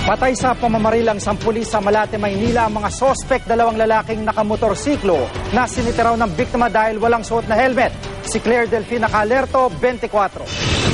Patay sa pamamaril ang pulis sa Malate, Maynila ang mga sospek, dalawang lalaking nakamotorsiklo na sinitiraw ng biktima dahil walang suot na helmet. Si Claire Delfina Calerto, 24.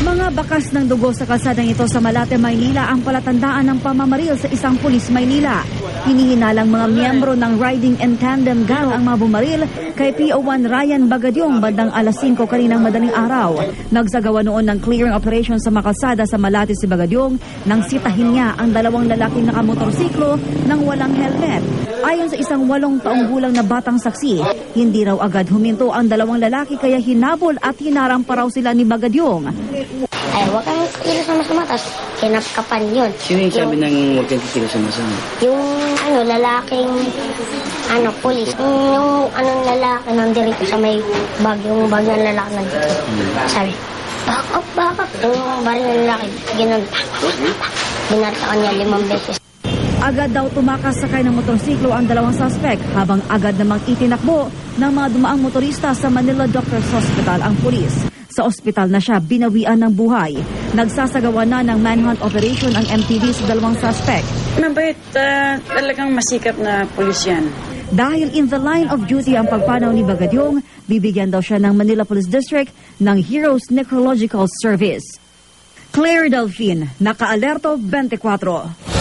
Mga bakas ng dugo sa kalsadang ito sa Malate, Maynila ang palatandaan ng pamamaril sa isang pulis Maynila. Hinihinalang mga miyembro ng Riding in Tandem Gang ang mga bumaril kay PO1 Ryan Bagadyong bandang alas 5 kaninang madaling araw. Nagsagawa noon ng clearing operation sa makalsada sa Malate si Bagadyong nang sitahin niya ang dalawang lalaking nakamotorsiklo nang walang helmet. Ayon sa isang 8 taong gulang na batang saksi, hindi raw agad huminto ang dalawang lalaki kaya hinabol at hinarang pa raw sila ni Bagadyong. Ay, huwag kang kilos na masama, tapos kinapkapan yun. Sino yung sabi ng huwag kang kilos na masama? Yung lalaking pulis. Yung lalaki nandito sa may bagyong lalaki nandito. Sabi, back up. Yung baril ng lalaki, ginartakan niya 5 beses. Agad daw tumakas sakay ng motorsiklo ang dalawang suspect habang agad namang itinakbo ng mga dumaang motorista sa Manila Doctors Hospital ang pulis. Sa ospital na siya binawian ng buhay. Nagsasagawa na ng manhunt operation ang MTV sa dalawang suspect. Mabait, talagang masikap na pulis yan. Dahil in the line of duty ang pagpanaw ni Bagadyong, bibigyan daw siya ng Manila Police District ng Heroes Necrological Service. Claire Delfin, Nakaalerto 24.